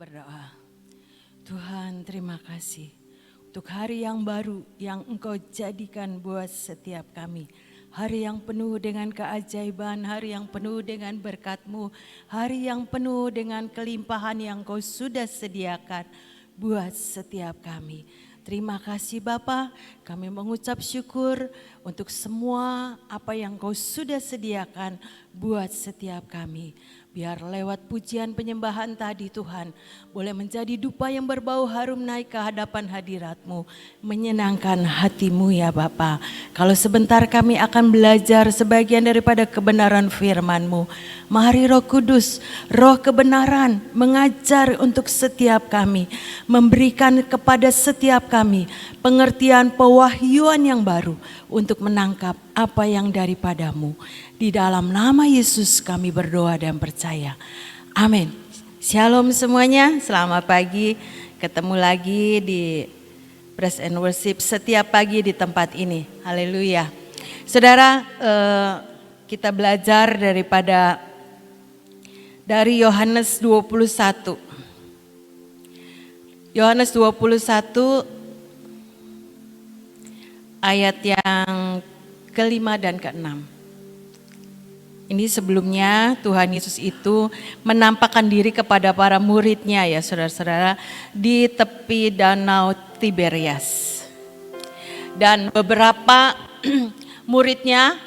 berdoa. Tuhan, terima kasih untuk hari yang baru yang Engkau jadikan buat setiap kami. Hari yang penuh dengan keajaiban, hari yang penuh dengan berkat-Mu, hari yang penuh dengan kelimpahan yang Kau sudah sediakan buat setiap kami. Terima kasih Bapa, kami mengucap syukur untuk semua apa yang Kau sudah sediakan buat setiap kami. Biar lewat pujian penyembahan tadi Tuhan, boleh menjadi dupa yang berbau harum naik ke hadapan hadirat-Mu, menyenangkan hati-Mu ya Bapa. Kalau sebentar kami akan belajar sebagian daripada kebenaran firman-Mu. Mari Roh Kudus, Roh kebenaran mengajar untuk setiap kami, memberikan kepada setiap kami pengertian pewahyuan yang baru untuk menangkap apa yang daripada-Mu. Di dalam nama Yesus kami berdoa dan percaya. Amin. Shalom semuanya, selamat pagi. Ketemu lagi di Praise and Worship setiap pagi di tempat ini. Haleluya. Saudara, kita belajar dari Yohanes 21. Yohanes 21 ayat yang ke-5 dan ke-6. Ini sebelumnya Tuhan Yesus itu menampakkan diri kepada para muridnya ya saudara-saudara di tepi danau Tiberias. Dan beberapa muridnya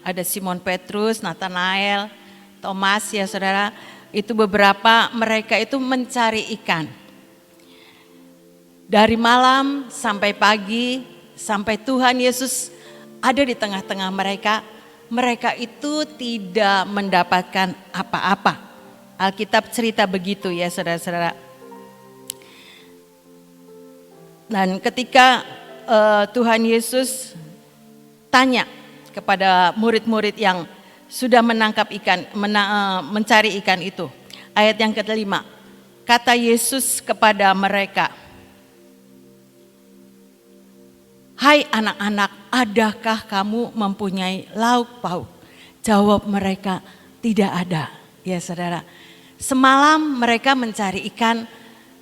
ada Simon Petrus, Nathanael, Thomas ya saudara. Itu beberapa mereka itu mencari ikan. Dari malam sampai pagi sampai Tuhan Yesus ada di tengah-tengah mereka. Mereka itu tidak mendapatkan apa-apa. Alkitab cerita begitu ya saudara-saudara. Dan ketika Tuhan Yesus tanya kepada murid-murid yang sudah menangkap ikan, mencari ikan itu. Ayat yang ke-5, kata Yesus kepada mereka, "Hai anak-anak, adakah kamu mempunyai lauk pauk?" Jawab mereka, "Tidak ada." Ya saudara, semalam mereka mencari ikan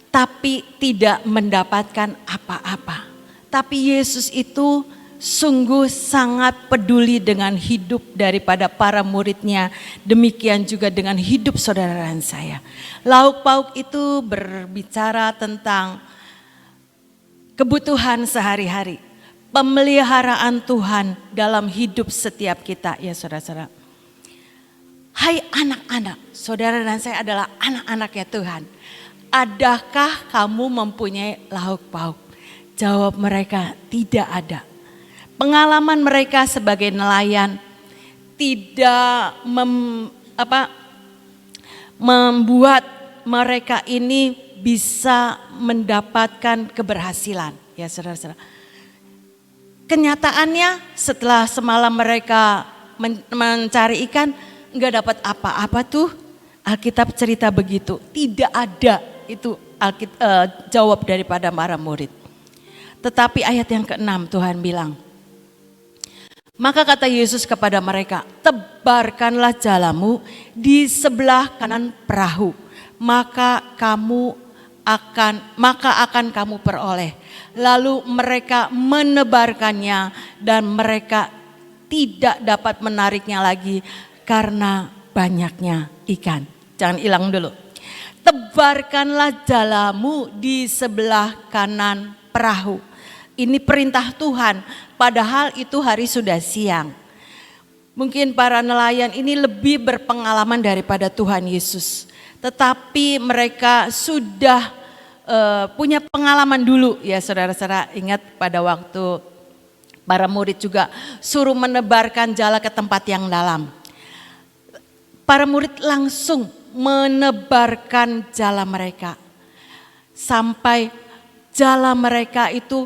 tapi tidak mendapatkan apa-apa. Tapi Yesus itu sungguh sangat peduli dengan hidup daripada para muridnya. Demikian juga dengan hidup saudara dan saya. Lauk pauk itu berbicara tentang kebutuhan sehari-hari. Pemeliharaan Tuhan dalam hidup setiap kita ya saudara-saudara. Hai anak-anak, saudara dan saya adalah anak-anak ya Tuhan. Adakah kamu mempunyai lauk pauk? Jawab mereka, tidak ada. Pengalaman mereka sebagai nelayan tidak membuat mereka ini bisa mendapatkan keberhasilan ya saudara-saudara. Kenyataannya setelah semalam mereka mencari ikan enggak dapat apa-apa tuh. Alkitab cerita begitu. Tidak ada itu jawab daripada para murid. Tetapi ayat yang ke-6 Tuhan bilang, maka kata Yesus kepada mereka, tebarkanlah jalamu di sebelah kanan perahu, maka akan kamu peroleh. Lalu mereka menebarkannya dan mereka tidak dapat menariknya lagi karena banyaknya ikan. Jangan hilang dulu. Tebarkanlah jalamu di sebelah kanan perahu. Ini perintah Tuhan, padahal itu hari sudah siang. Mungkin para nelayan ini lebih berpengalaman daripada Tuhan Yesus. Tetapi mereka sudah punya pengalaman dulu ya saudara-saudara. Ingat pada waktu para murid juga suruh menebarkan jala ke tempat yang dalam. Para murid langsung menebarkan jala mereka. Sampai jala mereka itu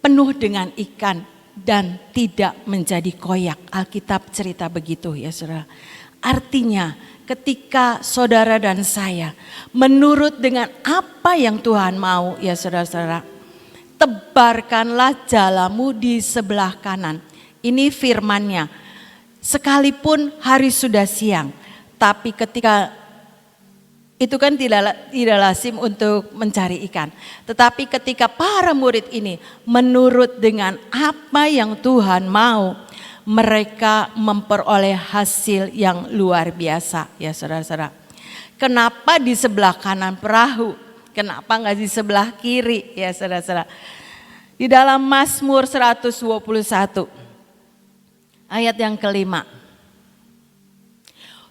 penuh dengan ikan dan tidak menjadi koyak. Alkitab cerita begitu ya saudara. Artinya ketika saudara dan saya menurut dengan apa yang Tuhan mau ya saudara-saudara. Tebarkanlah jalamu di sebelah kanan. Ini firman-Nya. Sekalipun hari sudah siang, tapi ketika itu kan tidak lazim untuk mencari ikan. Tetapi ketika para murid ini menurut dengan apa yang Tuhan mau, mereka memperoleh hasil yang luar biasa ya saudara-saudara. Kenapa di sebelah kanan perahu? Kenapa enggak di sebelah kiri ya saudara-saudara? Di dalam Mazmur 121 ayat yang kelima.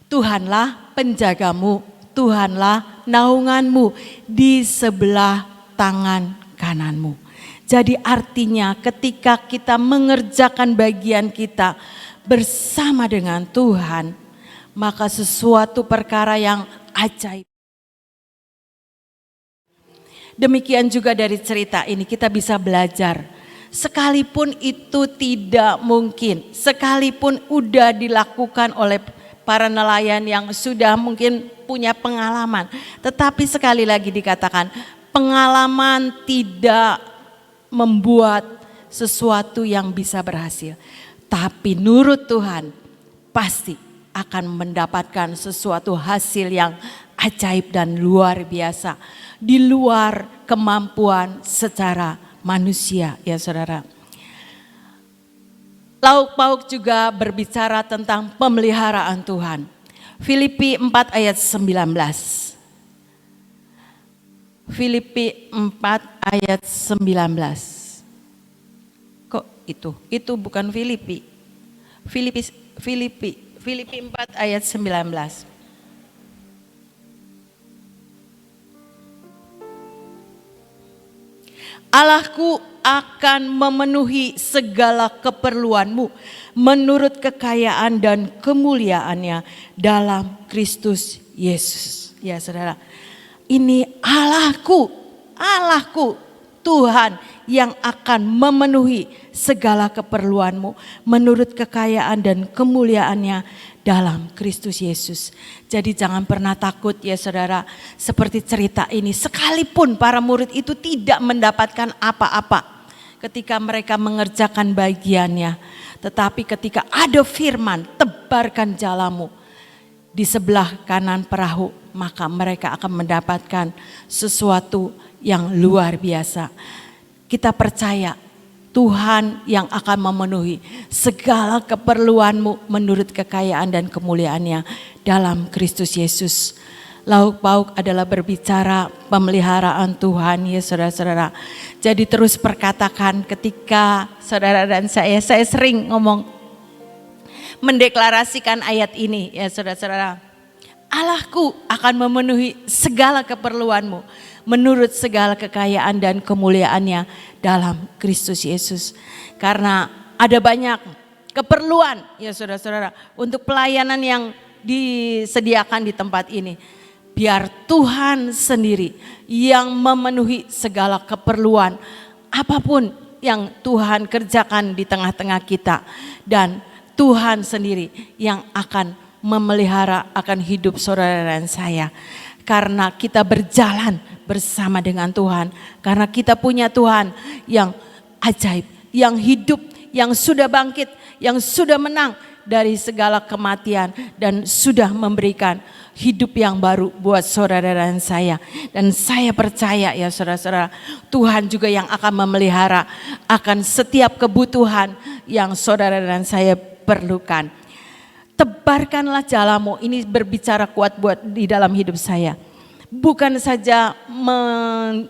Tuhanlah penjagamu, Tuhanlah naunganmu di sebelah tangan kananmu. Jadi artinya ketika kita mengerjakan bagian kita bersama dengan Tuhan, maka sesuatu perkara yang ajaib. Demikian juga dari cerita ini kita bisa belajar. Sekalipun itu tidak mungkin, sekalipun udah dilakukan oleh para nelayan yang sudah mungkin punya pengalaman. Tetapi sekali lagi dikatakan, pengalaman tidak membuat sesuatu yang bisa berhasil. Tapi nurut Tuhan pasti akan mendapatkan sesuatu hasil yang ajaib dan luar biasa. Di luar kemampuan secara manusia ya saudara. Lauk pauk juga berbicara tentang pemeliharaan Tuhan. Filipi 4 ayat 19. Filipi 4 ayat 19. Kok itu? Itu bukan Filipi. Filipi 4 ayat 19. Allahku akan memenuhi segala keperluanmu menurut kekayaan dan kemuliaannya dalam Kristus Yesus. Ya saudara, ini Allahku Tuhan yang akan memenuhi segala keperluanmu menurut kekayaan dan kemuliaannya dalam Kristus Yesus. Jadi jangan pernah takut ya saudara, seperti cerita ini, sekalipun para murid itu tidak mendapatkan apa-apa ketika mereka mengerjakan bagiannya, tetapi ketika ada firman, tebarkan jalamu di sebelah kanan perahu, maka mereka akan mendapatkan sesuatu yang luar biasa. Kita percaya Tuhan yang akan memenuhi segala keperluanmu menurut kekayaan dan kemuliaannya dalam Kristus Yesus. Lauk pauk adalah berbicara pemeliharaan Tuhan ya saudara-saudara. Jadi terus perkatakan ketika saudara dan saya sering ngomong, mendeklarasikan ayat ini ya saudara-saudara. Allahku akan memenuhi segala keperluanmu menurut segala kekayaan dan kemuliaannya dalam Kristus Yesus. Karena ada banyak keperluan ya saudara-saudara untuk pelayanan yang disediakan di tempat ini. Biar Tuhan sendiri yang memenuhi segala keperluan apapun yang Tuhan kerjakan di tengah-tengah kita. Dan Tuhan sendiri yang akan memelihara akan hidup saudara dan saya. Karena kita berjalan bersama dengan Tuhan. Karena kita punya Tuhan yang ajaib, yang hidup, yang sudah bangkit, yang sudah menang dari segala kematian dan sudah memberikan hidup yang baru buat saudara dan saya. Dan saya percaya ya saudara-saudara, Tuhan juga yang akan memelihara akan setiap kebutuhan yang saudara dan saya perlukan. Tebarkanlah jalamu, ini berbicara kuat buat di dalam hidup saya. Bukan saja menjadi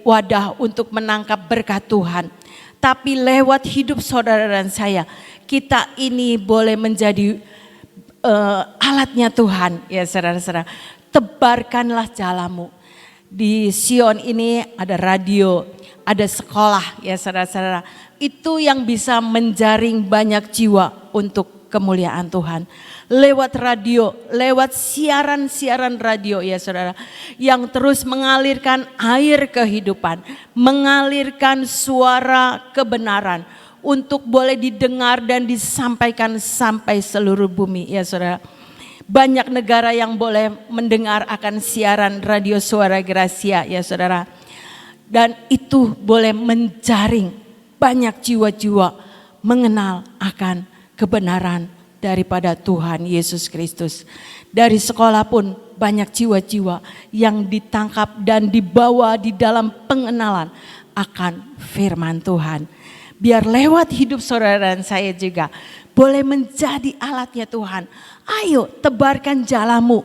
wadah untuk menangkap berkat Tuhan, tapi lewat hidup saudara dan saya, kita ini boleh menjadi alatnya Tuhan ya saudara-saudara. Tebarkanlah jalamu. Di Sion ini ada radio, ada sekolah ya saudara-saudara. Itu yang bisa menjaring banyak jiwa untuk kemuliaan Tuhan. Lewat radio, lewat siaran-siaran radio ya saudara. Yang terus mengalirkan air kehidupan, mengalirkan suara kebenaran. Untuk boleh didengar dan disampaikan sampai seluruh bumi ya saudara. Banyak negara yang boleh mendengar akan siaran radio Suara Gracia ya saudara. Dan itu boleh menjaring banyak jiwa-jiwa mengenal akan kebenaran daripada Tuhan Yesus Kristus. Dari sekolah pun banyak jiwa-jiwa yang ditangkap dan dibawa di dalam pengenalan akan firman Tuhan. Biar lewat hidup saudara dan saya juga boleh menjadi alatnya Tuhan. Ayo tebarkan jalamu.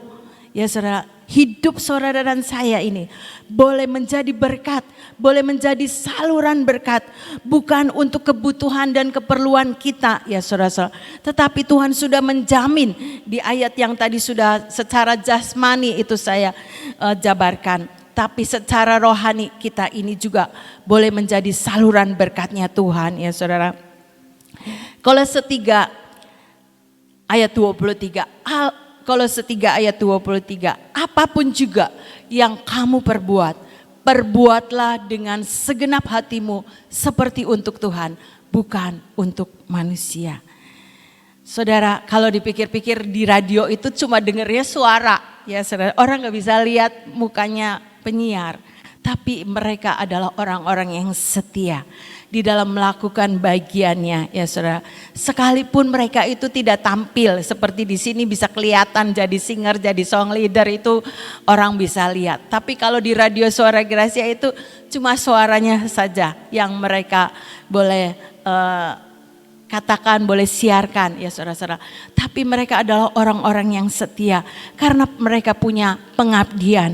Ya saudara, hidup saudara dan saya ini boleh menjadi berkat, boleh menjadi saluran berkat. Bukan untuk kebutuhan dan keperluan kita ya saudara-saudara. Tetapi Tuhan sudah menjamin di ayat yang tadi sudah secara jasmani itu saya jabarkan. Tapi secara rohani kita ini juga boleh menjadi saluran berkatnya Tuhan ya saudara. Kolose 3 ayat 23. Kolose 3 ayat 23. Apapun juga yang kamu perbuat, perbuatlah dengan segenap hatimu seperti untuk Tuhan, bukan untuk manusia. Saudara, kalau dipikir-pikir di radio itu cuma dengarnya suara, ya saudara. Orang nggak bisa lihat mukanya penyiar, tapi mereka adalah orang-orang yang setia di dalam melakukan bagiannya ya saudara. Sekalipun mereka itu tidak tampil seperti di sini bisa kelihatan jadi singer, jadi song leader itu orang bisa lihat. Tapi kalau di radio Suara Gracia itu cuma suaranya saja yang mereka boleh katakan, boleh siarkan ya saudara-saudara. Tapi mereka adalah orang-orang yang setia karena mereka punya pengabdian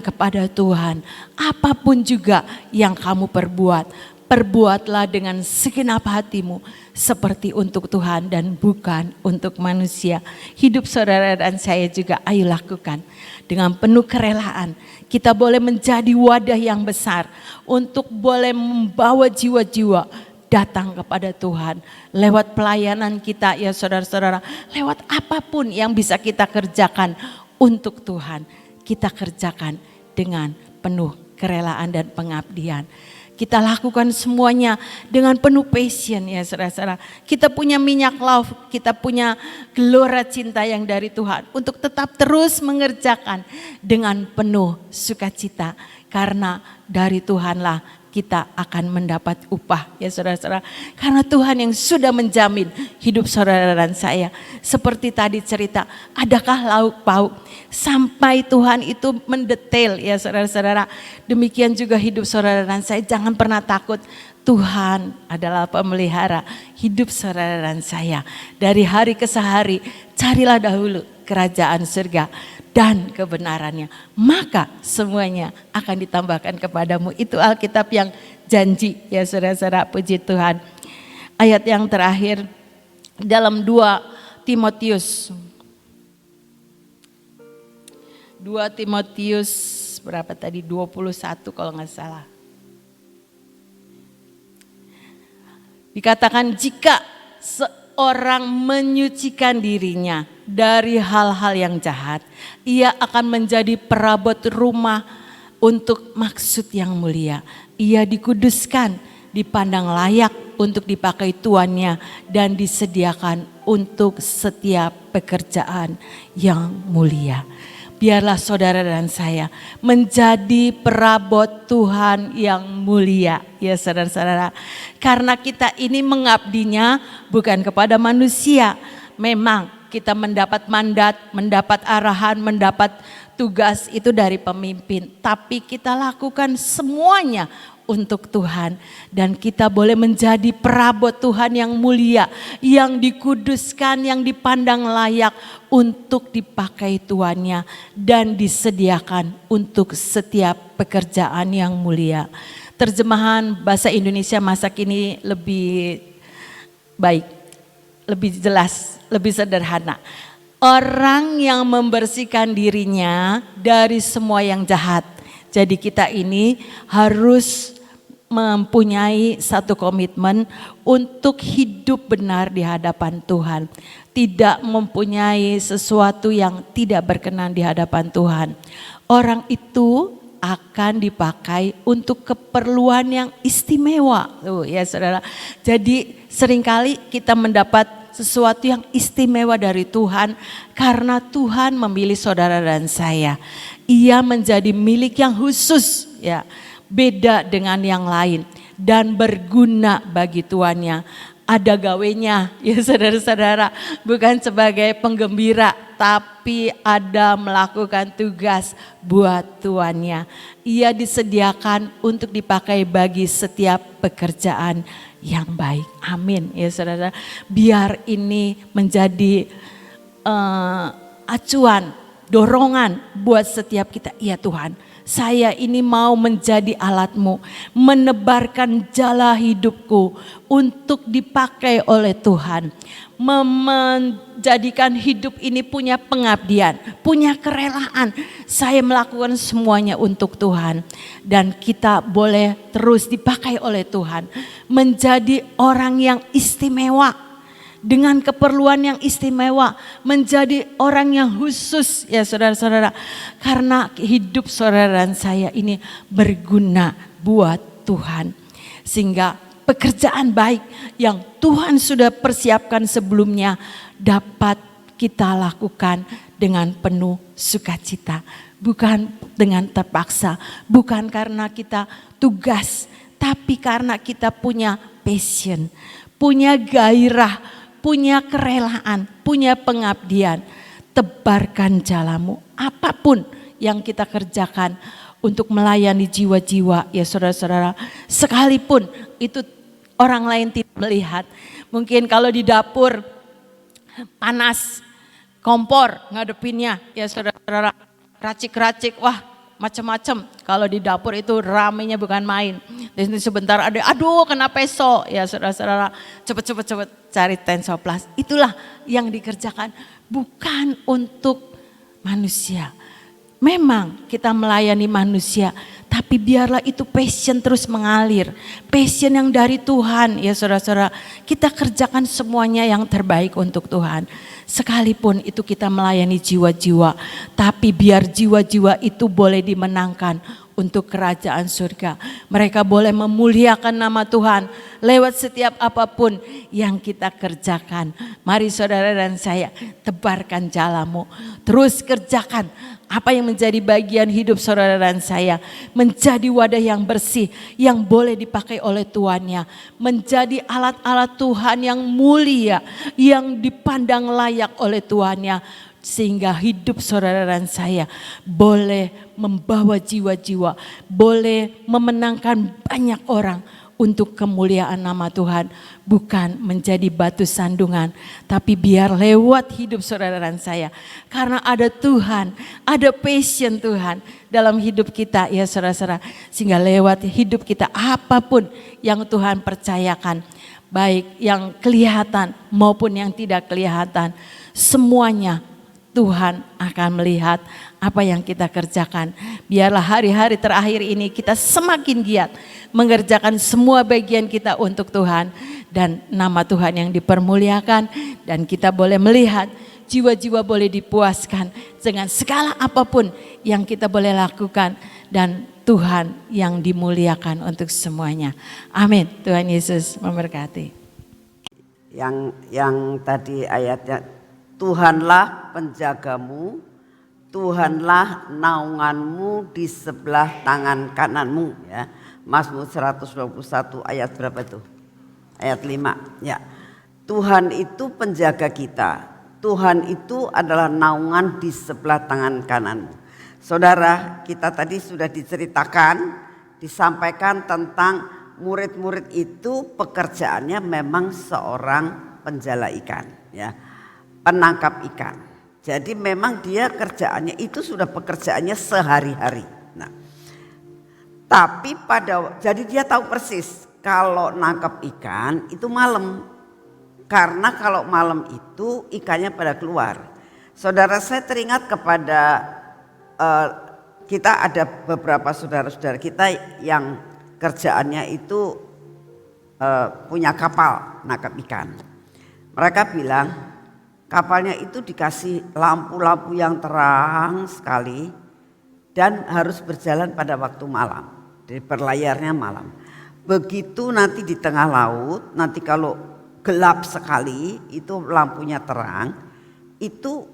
kepada Tuhan. Apapun juga yang kamu perbuat, perbuatlah dengan segenap hatimu seperti untuk Tuhan dan bukan untuk manusia. Hidup saudara dan saya juga ayo lakukan dengan penuh kerelaan. Kita boleh menjadi wadah yang besar untuk boleh membawa jiwa-jiwa datang kepada Tuhan lewat pelayanan kita ya saudara-saudara, lewat apapun yang bisa kita kerjakan untuk Tuhan. Kita kerjakan dengan penuh kerelaan dan pengabdian. Kita lakukan semuanya dengan penuh passion ya saudara-saudara. Kita punya minyak love, kita punya gelora cinta yang dari Tuhan. Untuk tetap terus mengerjakan dengan penuh sukacita. Karena dari Tuhanlah kita akan mendapat upah ya saudara-saudara. Karena Tuhan yang sudah menjamin hidup saudara dan saya. Seperti tadi cerita, adakah lauk pauk sampai Tuhan itu mendetail ya saudara-saudara. Demikian juga hidup saudara dan saya, jangan pernah takut. Tuhan adalah pemelihara hidup saudara dan saya. Dari hari ke hari carilah dahulu kerajaan surga dan kebenarannya, maka semuanya akan ditambahkan kepadamu. Itu Alkitab yang janji ya saudara-saudara, puji Tuhan. Ayat yang terakhir dalam 2 Timotius berapa tadi, 21 kalau nggak salah. Dikatakan jika seorang menyucikan dirinya dari hal-hal yang jahat, ia akan menjadi perabot rumah untuk maksud yang mulia. Ia dikuduskan, dipandang layak untuk dipakai tuannya dan disediakan untuk setiap pekerjaan yang mulia. Biarlah saudara dan saya menjadi perabot Tuhan yang mulia ya saudara-saudara. Karena kita ini mengabdinya bukan kepada manusia. Memang kita mendapat mandat, mendapat arahan, mendapat tugas itu dari pemimpin. Tapi kita lakukan semuanya untuk Tuhan. Dan kita boleh menjadi perabot Tuhan yang mulia, yang dikuduskan, yang dipandang layak untuk dipakai tuannya dan disediakan untuk setiap pekerjaan yang mulia. Terjemahan bahasa Indonesia masa kini lebih baik, lebih jelas, lebih sederhana. Orang yang membersihkan dirinya dari semua yang jahat. Jadi kita ini harus mempunyai satu komitmen untuk hidup benar di hadapan Tuhan. Tidak mempunyai sesuatu yang tidak berkenan di hadapan Tuhan. Orang itu akan dipakai untuk keperluan yang istimewa. Tuh ya saudara. Jadi seringkali kita mendapat sesuatu yang istimewa dari Tuhan karena Tuhan memilih saudara dan saya. Ia menjadi milik yang khusus ya. Beda dengan yang lain dan berguna bagi tuannya. ada gawenya ya saudara-saudara, bukan sebagai penggembira tapi ada melakukan tugas buat tuannya. Ia disediakan untuk dipakai bagi setiap pekerjaan yang baik. Amin ya saudara. Biar ini menjadi acuan, dorongan buat setiap kita. Iya Tuhan, saya ini mau menjadi alat-Mu, menebarkan jala hidupku untuk dipakai oleh Tuhan. Menjadikan hidup ini punya pengabdian, punya kerelaan. Saya melakukan semuanya untuk Tuhan. Dan kita boleh terus dipakai oleh Tuhan. Menjadi orang yang istimewa. Dengan keperluan yang istimewa, menjadi orang yang khusus ya saudara-saudara. Karena hidup saudara dan saya ini berguna buat Tuhan. Sehingga pekerjaan baik yang Tuhan sudah persiapkan sebelumnya dapat kita lakukan dengan penuh sukacita. Bukan dengan terpaksa, bukan karena kita tugas, tapi karena kita punya passion, punya gairah, punya kerelaan, punya pengabdian. Tebarkan jalamu, apapun yang kita kerjakan untuk melayani jiwa-jiwa ya saudara-saudara. Sekalipun itu orang lain tidak melihat. Mungkin kalau di dapur panas, kompor ngadepinnya ya saudara-saudara. Racik-racik, wah macam-macam. Kalau di dapur itu ramenya bukan main. Dan sebentar ada, aduh kena peso. Ya saudara-saudara, cepet cari Tensoplas. Itulah yang dikerjakan. Bukan untuk manusia. Memang kita melayani manusia. Tapi biarlah itu passion terus mengalir. Passion yang dari Tuhan ya saudara-saudara. Kita kerjakan semuanya yang terbaik untuk Tuhan. Sekalipun itu kita melayani jiwa-jiwa. Tapi biar jiwa-jiwa itu boleh dimenangkan untuk kerajaan surga. Mereka boleh memuliakan nama Tuhan lewat setiap apapun yang kita kerjakan. Mari saudara dan saya tebarkan jalamu. Terus kerjakan apa yang menjadi bagian hidup saudara dan saya. Menjadi wadah yang bersih yang boleh dipakai oleh tuannya. Menjadi alat-alat Tuhan yang mulia yang dipandang layak oleh tuannya. Sehingga hidup saudara dan saya boleh membawa jiwa-jiwa, boleh memenangkan banyak orang untuk kemuliaan nama Tuhan. Bukan menjadi batu sandungan, tapi biar lewat hidup saudara dan saya. Karena ada Tuhan, ada passion Tuhan dalam hidup kita ya saudara-saudara. Sehingga lewat hidup kita apapun yang Tuhan percayakan, baik yang kelihatan maupun yang tidak kelihatan, semuanya Tuhan akan melihat apa yang kita kerjakan. Biarlah hari-hari terakhir ini kita semakin giat mengerjakan semua bagian kita untuk Tuhan. Dan nama Tuhan yang dipermuliakan. Dan kita boleh melihat jiwa-jiwa boleh dipuaskan dengan segala apapun yang kita boleh lakukan. Dan Tuhan yang dimuliakan untuk semuanya. Amin. Tuhan Yesus memberkati. Yang tadi ayatnya, Tuhanlah penjagamu, Tuhanlah naunganmu di sebelah tangan kananmu. Ya. Mazmur 121 ayat berapa itu? Ayat 5. Ya. Tuhan itu penjaga kita. Tuhan itu adalah naungan di sebelah tangan kananmu. Saudara, kita tadi sudah diceritakan, disampaikan tentang murid-murid itu pekerjaannya memang seorang penjala ikan. Ya. Penangkap ikan. Jadi memang dia kerjaannya itu sudah pekerjaannya sehari-hari. Nah, tapi jadi dia tahu persis kalau nangkap ikan itu malam. Karena kalau malam itu ikannya pada keluar. Saudara, saya teringat kepada kita ada beberapa saudara-saudara kita yang kerjaannya itu punya kapal nangkap ikan. Mereka bilang kapalnya itu dikasih lampu-lampu yang terang sekali dan harus berjalan pada waktu malam. Jadi berlayarnya malam. Begitu nanti di tengah laut, nanti kalau gelap sekali itu lampunya terang, itu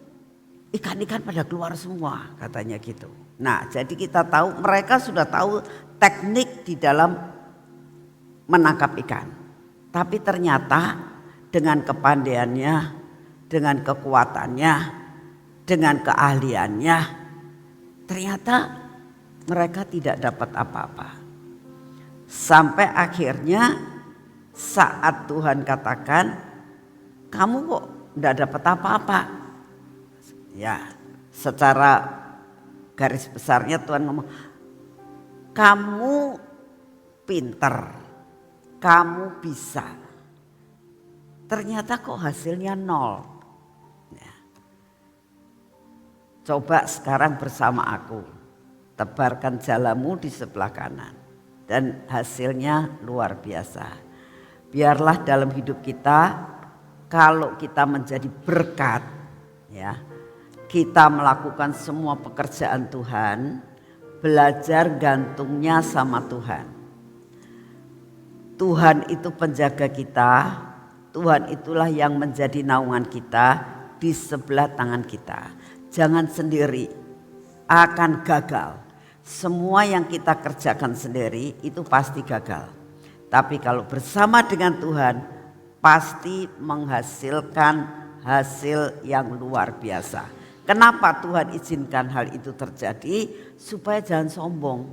ikan-ikan pada keluar semua katanya gitu. Nah, jadi kita tahu mereka sudah tahu teknik di dalam menangkap ikan. Tapi ternyata dengan kepandaiannya, dengan kekuatannya, dengan keahliannya, ternyata mereka tidak dapat apa-apa. Sampai akhirnya saat Tuhan katakan, kamu kok tidak dapat apa-apa. Ya, secara garis besarnya Tuhan ngomong, kamu pinter, kamu bisa. Ternyata kok hasilnya nol. Ya. Coba sekarang bersama aku, tebarkan jalamu di sebelah kanan. Dan hasilnya luar biasa. Biarlah dalam hidup kita, kalau kita menjadi berkat, ya, kita melakukan semua pekerjaan Tuhan, belajar gantungnya sama Tuhan. Tuhan itu penjaga kita, Tuhan itulah yang menjadi naungan kita di sebelah tangan kita. Jangan sendiri, akan gagal. Semua yang kita kerjakan sendiri itu pasti gagal. Tapi kalau bersama dengan Tuhan, pasti menghasilkan hasil yang luar biasa. Kenapa Tuhan izinkan hal itu terjadi? Supaya jangan sombong.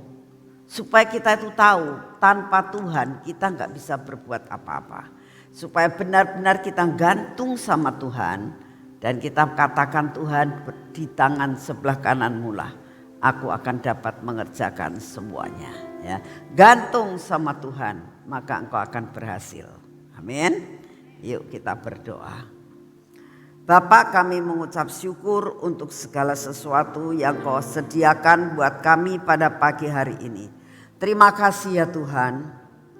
Supaya kita itu tahu tanpa Tuhan kita nggak bisa berbuat apa-apa. Supaya benar-benar kita gantung sama Tuhan. Dan kita katakan, Tuhan, di tangan sebelah kananmu lah aku akan dapat mengerjakan semuanya. Ya, gantung sama Tuhan, maka engkau akan berhasil. Amin. Yuk kita berdoa. Bapa, kami mengucap syukur untuk segala sesuatu yang kau sediakan buat kami pada pagi hari ini. Terima kasih ya Tuhan.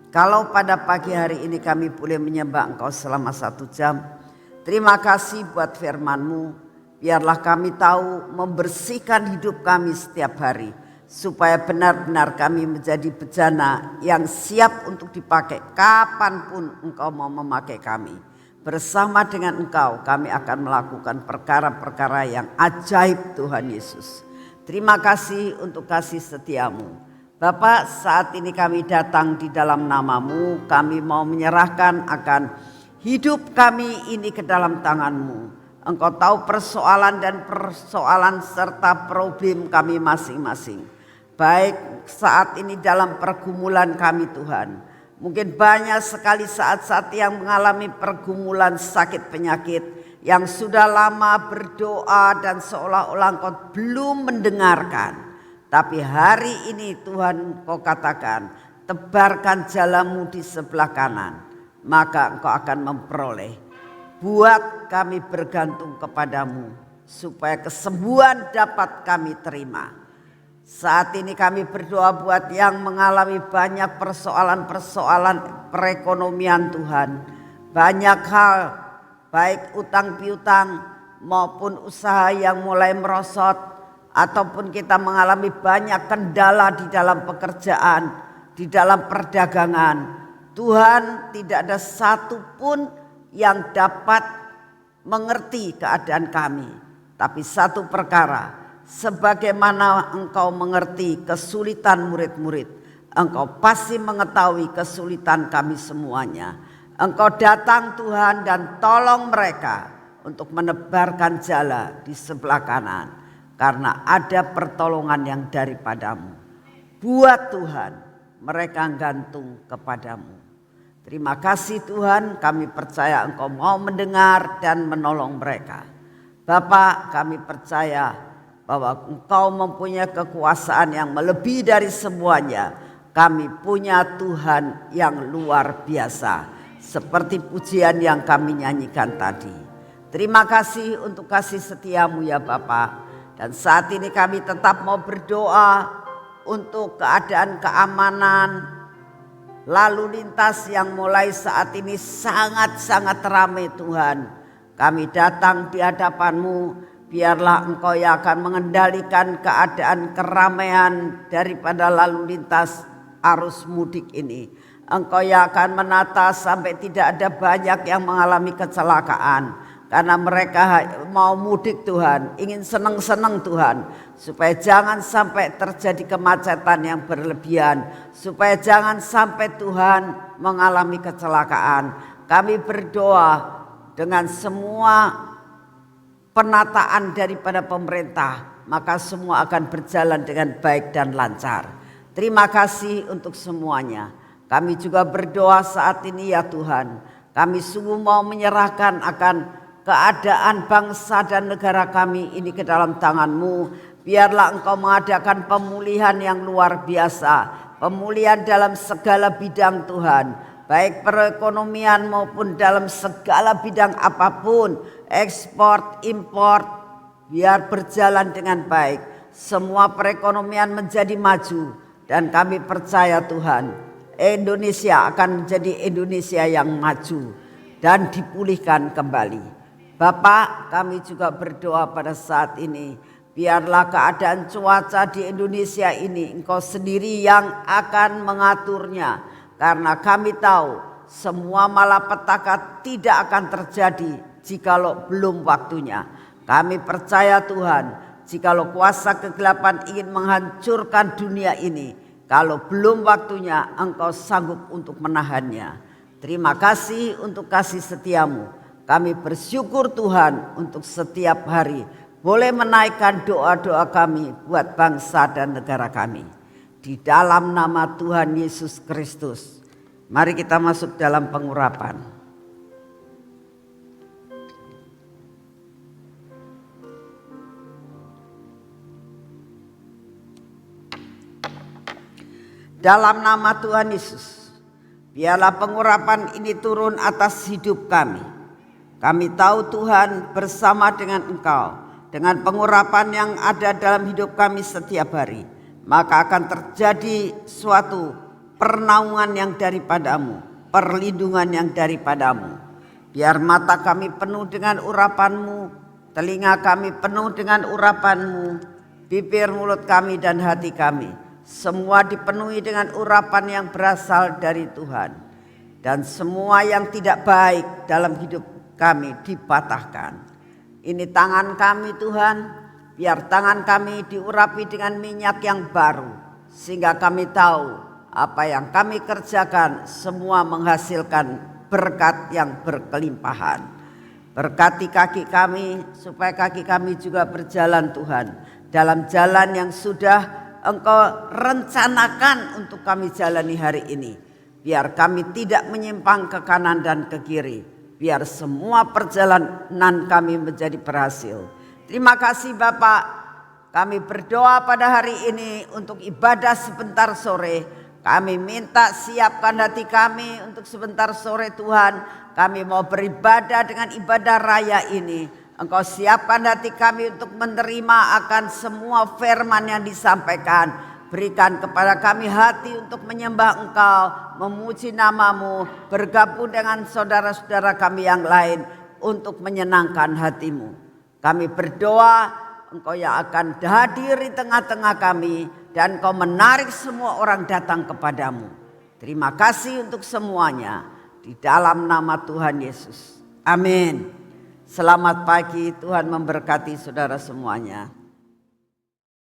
Kalau pada pagi hari ini kami boleh menyembah Engkau selama 1 jam. Terima kasih buat firman-Mu. Biarlah kami tahu membersihkan hidup kami setiap hari. Supaya benar-benar kami menjadi bejana yang siap untuk dipakai kapanpun Engkau mau memakai kami. Bersama dengan Engkau kami akan melakukan perkara-perkara yang ajaib Tuhan Yesus. Terima kasih untuk kasih setiamu. Bapak, saat ini kami datang di dalam nama-Mu. Kami mau menyerahkan akan hidup kami ini ke dalam tangan-Mu. Engkau tahu persoalan dan persoalan serta problem kami masing-masing. Baik saat ini dalam pergumulan kami Tuhan. Mungkin banyak sekali saat-saat yang mengalami pergumulan sakit penyakit. Yang sudah lama berdoa dan seolah-olah Engkau belum mendengarkan. Tapi hari ini Tuhan Kau katakan, tebarkan jalamu di sebelah kanan. Maka Engkau akan memperoleh. Buat kami bergantung kepadamu, supaya kesembuhan dapat kami terima. Saat ini kami berdoa buat yang mengalami banyak persoalan-persoalan perekonomian Tuhan. Banyak hal, baik utang piutang maupun usaha yang mulai merosot. Ataupun kita mengalami banyak kendala di dalam pekerjaan, di dalam perdagangan. Tuhan, tidak ada satupun yang dapat mengerti keadaan kami. Tapi satu perkara, sebagaimana Engkau mengerti kesulitan murid-murid, Engkau pasti mengetahui kesulitan kami semuanya. Engkau datang Tuhan dan tolong mereka untuk menebarkan jala di sebelah kanan. Karena ada pertolongan yang daripadamu. Buat Tuhan, mereka gantung kepadamu. Terima kasih Tuhan, kami percaya Engkau mau mendengar dan menolong mereka. Bapa, kami percaya bahwa Engkau mempunyai kekuasaan yang melebihi dari semuanya. Kami punya Tuhan yang luar biasa. Seperti pujian yang kami nyanyikan tadi. Terima kasih untuk kasih setiamu ya Bapa. Dan saat ini kami tetap mau berdoa untuk keadaan keamanan lalu lintas yang mulai saat ini sangat-sangat ramai Tuhan. Kami datang di hadapan-Mu, biarlah Engkau yang akan mengendalikan keadaan keramaian daripada lalu lintas arus mudik ini. Engkau yang akan menata sampai tidak ada banyak yang mengalami kecelakaan. karena mereka mau mudik Tuhan, ingin senang-senang Tuhan, supaya jangan sampai terjadi kemacetan yang berlebihan, supaya jangan sampai Tuhan mengalami kecelakaan. Kami berdoa dengan semua penataan daripada pemerintah, maka semua akan berjalan dengan baik dan lancar. Terima kasih untuk semuanya. Kami juga berdoa saat ini ya Tuhan, kami sungguh mau menyerahkan akan keadaan bangsa dan negara kami ini ke dalam tangan-Mu. Biarlah Engkau mengadakan pemulihan yang luar biasa, pemulihan dalam segala bidang Tuhan, baik perekonomian maupun dalam segala bidang apapun, ekspor, impor, biar berjalan dengan baik. Semua perekonomian menjadi maju dan kami percaya Tuhan, Indonesia akan menjadi Indonesia yang maju dan dipulihkan kembali. Bapak, kami juga berdoa pada saat ini, biarlah keadaan cuaca di Indonesia ini Engkau sendiri yang akan mengaturnya, karena kami tahu semua malapetaka tidak akan terjadi jikalau belum waktunya. Kami percaya Tuhan, jikalau kuasa kegelapan ingin menghancurkan dunia ini, kalau belum waktunya Engkau sanggup untuk menahannya. Terima kasih untuk kasih setiamu. Kami bersyukur Tuhan untuk setiap hari boleh menaikkan doa-doa kami buat bangsa dan negara kami. Di dalam nama Tuhan Yesus Kristus, mari kita masuk dalam pengurapan. Dalam nama Tuhan Yesus, biarlah pengurapan ini turun atas hidup kami. Kami tahu Tuhan bersama dengan Engkau, dengan pengurapan yang ada dalam hidup kami setiap hari, maka akan terjadi suatu pernaungan yang daripadamu, perlindungan yang daripadamu. Biar mata kami penuh dengan urapan-Mu, telinga kami penuh dengan urapan-Mu, bibir, mulut kami dan hati kami, semua dipenuhi dengan urapan yang berasal dari Tuhan. Dan semua yang tidak baik dalam hidup kami dipatahkan. Ini tangan kami Tuhan, biar tangan kami diurapi dengan minyak yang baru, sehingga kami tahu apa yang kami kerjakan semua menghasilkan berkat yang berkelimpahan. Berkati kaki kami supaya kaki kami juga berjalan Tuhan dalam jalan yang sudah Engkau rencanakan untuk kami jalani hari ini. Biar kami tidak menyimpang ke kanan dan ke kiri, biar semua perjalanan kami menjadi berhasil. Terima kasih Bapak, kami berdoa pada hari ini untuk ibadah sebentar sore. Kami minta siapkan hati kami untuk sebentar sore Tuhan. Kami mau beribadah dengan ibadah raya ini. Engkau siapkan hati kami untuk menerima akan semua firman yang disampaikan. Berikan kepada kami hati untuk menyembah Engkau, memuji nama-Mu, bergabung dengan saudara-saudara kami yang lain untuk menyenangkan hati-Mu. Kami berdoa Engkau yang akan hadir di tengah-tengah kami dan Engkau menarik semua orang datang kepadamu. Terima kasih untuk semuanya di dalam nama Tuhan Yesus. Amin. Selamat pagi, Tuhan memberkati saudara semuanya.